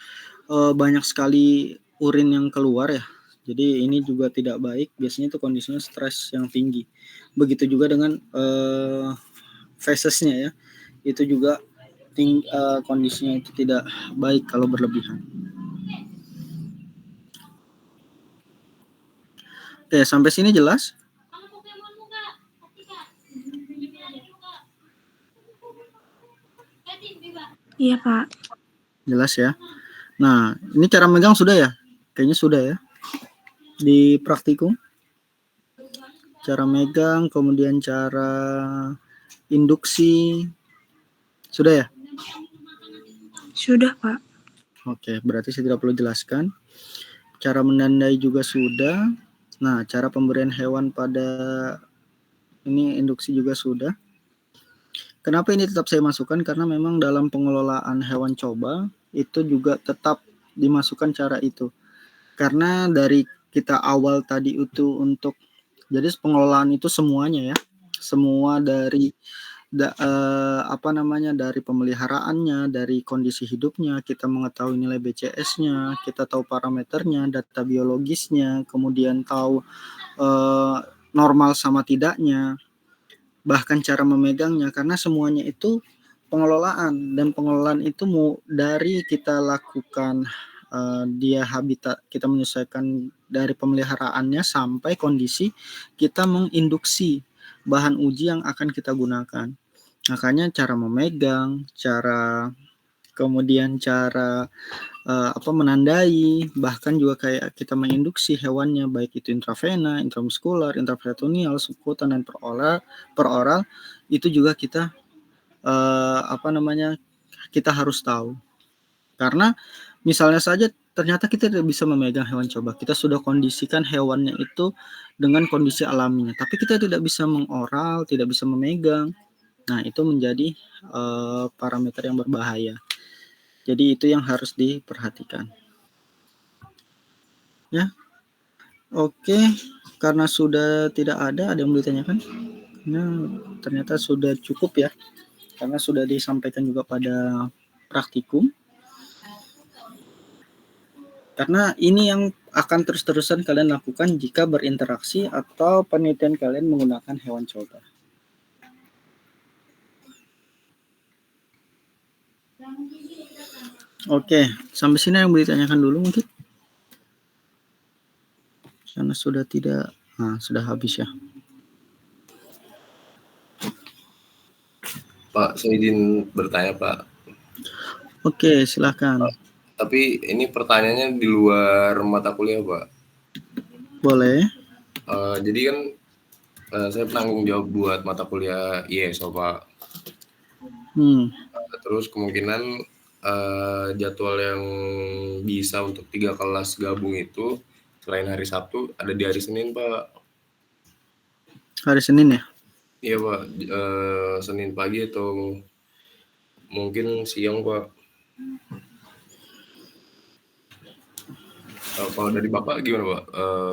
banyak sekali urin yang keluar ya. Jadi ini juga tidak baik. Biasanya itu kondisinya stres yang tinggi. Begitu juga dengan fesesnya ya. Itu juga kondisinya itu tidak baik kalau berlebihan. Oke, sampai sini jelas? Iya, Pak. Jelas ya. Nah, ini cara megang sudah ya? Kayaknya sudah ya. Di praktikum. Cara megang, kemudian cara induksi. Sudah ya? Sudah, Pak. Oke, berarti saya tidak perlu jelaskan. Cara menandai juga sudah. Nah, cara pemberian hewan pada ini induksi juga sudah. Kenapa ini tetap saya masukkan? Karena memang dalam pengelolaan hewan coba itu juga tetap dimasukkan cara itu. Karena dari kita awal tadi itu untuk jadi pengelolaan itu semuanya ya. Semua dari dari pemeliharaannya, dari kondisi hidupnya, kita mengetahui nilai BCS-nya, kita tahu parameternya, data biologisnya, kemudian tahu normal sama tidaknya, bahkan cara memegangnya, karena semuanya itu pengelolaan, dan pengelolaan itu dari kita lakukan dia habitat, kita menyesuaikan dari pemeliharaannya sampai kondisi kita menginduksi bahan uji yang akan kita gunakan. Makanya cara memegang, kemudian cara menandai, bahkan juga kayak kita menginduksi hewannya, baik itu intravena, intramuskular, intraperitoneal, subkutan, dan per oral, itu juga kita kita harus tahu. Karena misalnya saja ternyata kita tidak bisa memegang hewan coba, kita sudah kondisikan hewannya itu dengan kondisi alaminya, tapi kita tidak bisa mengoral, tidak bisa memegang. Nah, itu menjadi parameter yang berbahaya. Jadi itu yang harus diperhatikan. Ya. Oke, karena sudah tidak ada yang mau ditanyakan? Nah, ternyata sudah cukup ya. Karena sudah disampaikan juga pada praktikum. Karena ini yang akan terus-terusan kalian lakukan jika berinteraksi atau penelitian kalian menggunakan hewan coba. Oke, sampai sini yang boleh ditanyakan dulu mungkin. Karena sudah tidak, sudah habis ya. Pak, saya izin bertanya, Pak. Oke, silakan. Tapi ini pertanyaannya di luar mata kuliah, Pak. Boleh. Jadi kan saya penanggung jawab buat mata kuliah IESO, Pak. Terus kemungkinan jadwal yang bisa untuk 3 kelas gabung itu selain hari Sabtu ada di hari Senin, Pak. Hari Senin ya? Iya, Pak. Senin pagi atau mungkin siang, Pak. Kalau dari Bapak gimana, Pak?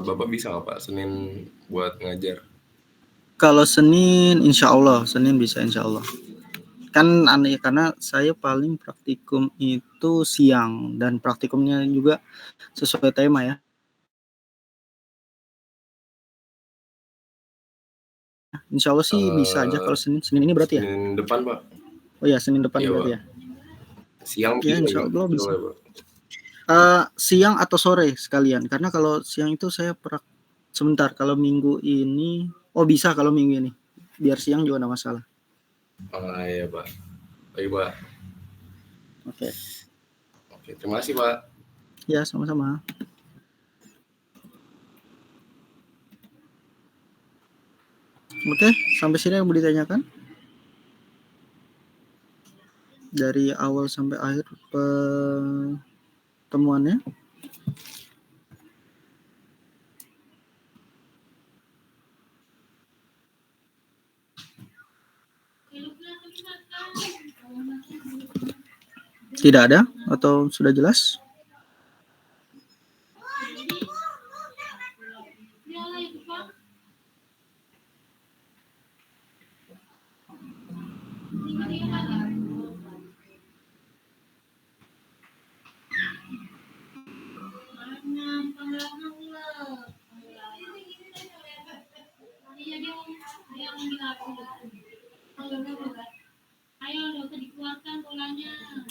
Bapak bisa nggak, Pak, Senin buat ngajar? Kalau Senin, insya Allah, Senin bisa insya Allah. Kan aneh karena saya paling praktikum itu siang dan praktikumnya juga sesuai tema ya. Insya Allah sih bisa aja kalau Senin ini berarti ya. Senin depan, Pak. Oh ya, Senin depan Iya, berarti Pak. ya. Siang Ya, bisa insya nggak? Allah bisa. Boleh, Pak. Siang atau sore sekalian karena kalau siang itu saya sebentar, kalau minggu ini bisa kalau minggu ini biar siang juga nggak masalah. Iya, Pak. Baik, Pak. Oke. Oke, terima kasih, Pak. Ya, sama-sama. Oke, sampai sini yang mau ditanyakan dari awal sampai akhir pertemuannya. Tidak ada atau sudah jelas?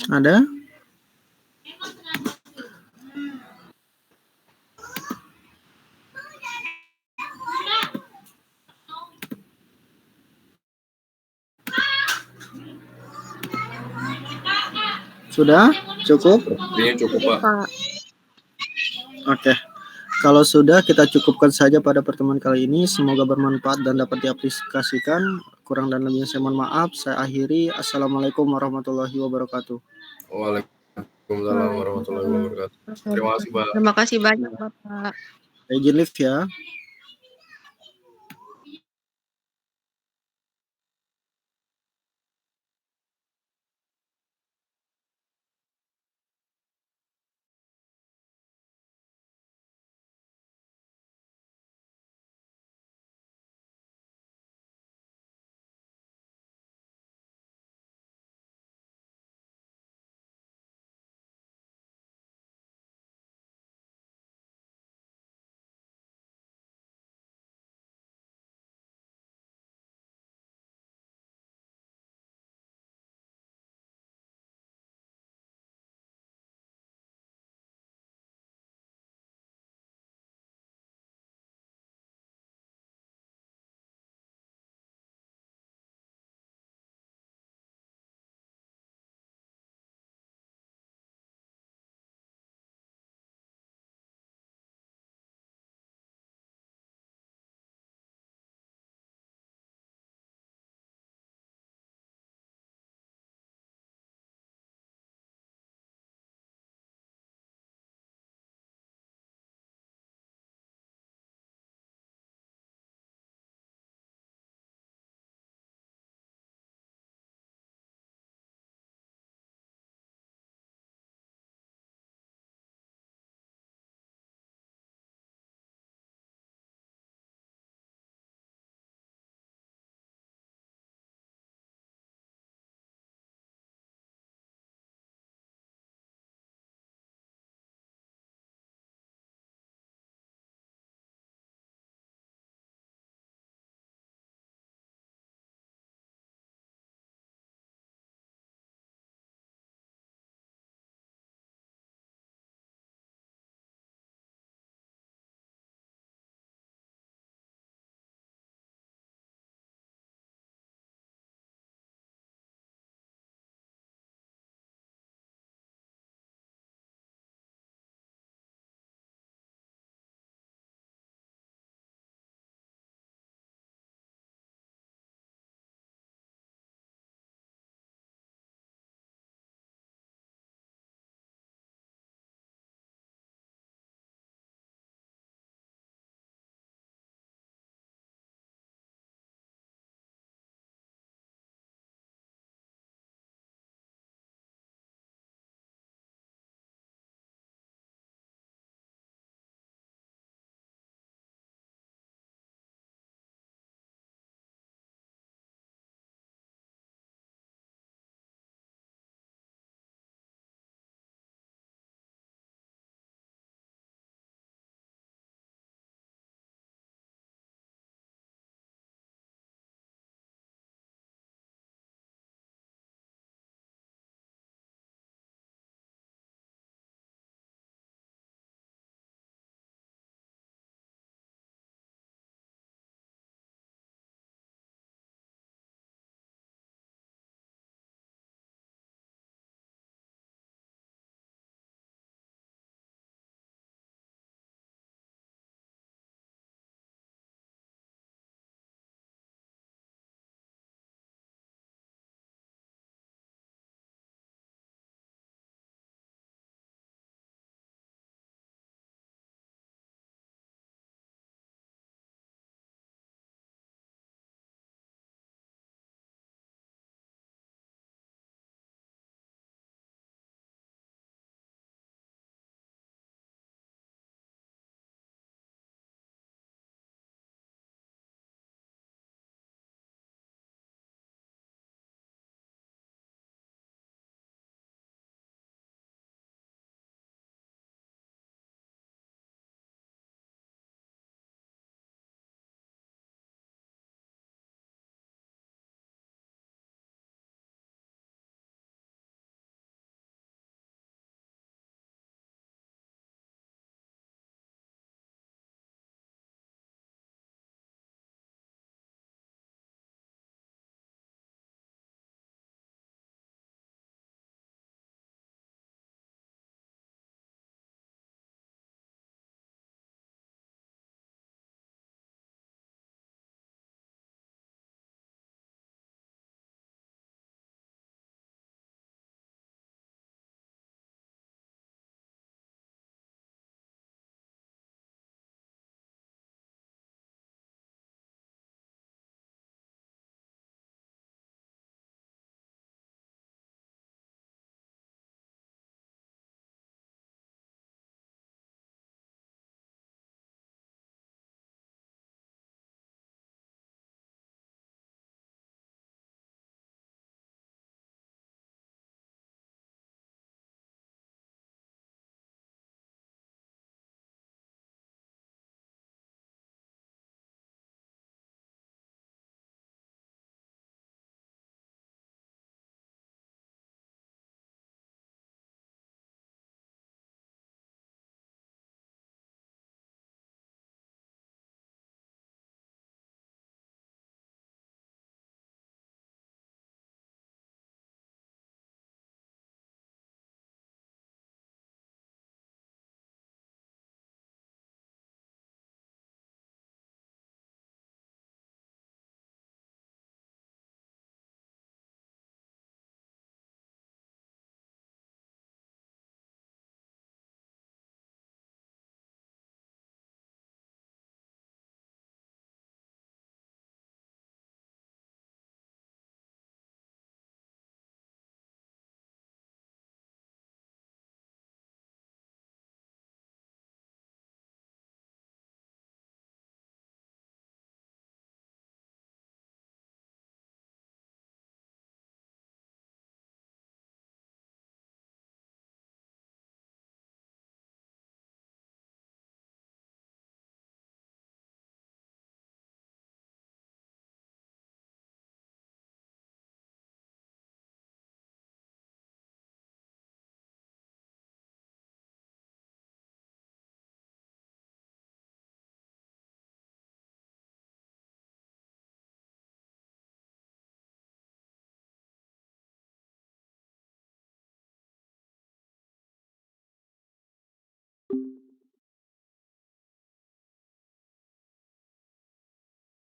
Ada? Sudah? Cukup? Sepertinya cukup, Pak. Pak. Oke. Kalau sudah, kita cukupkan saja pada pertemuan kali ini. Semoga bermanfaat dan dapat diaplikasikan. Kurang dan lebihnya saya mohon maaf. Saya akhiri. Assalamualaikum warahmatullahi wabarakatuh. Waalaikumsalam warahmatullahi wabarakatuh. Terima kasih, Pak. Terima kasih banyak, Bapak. Izin lift ya.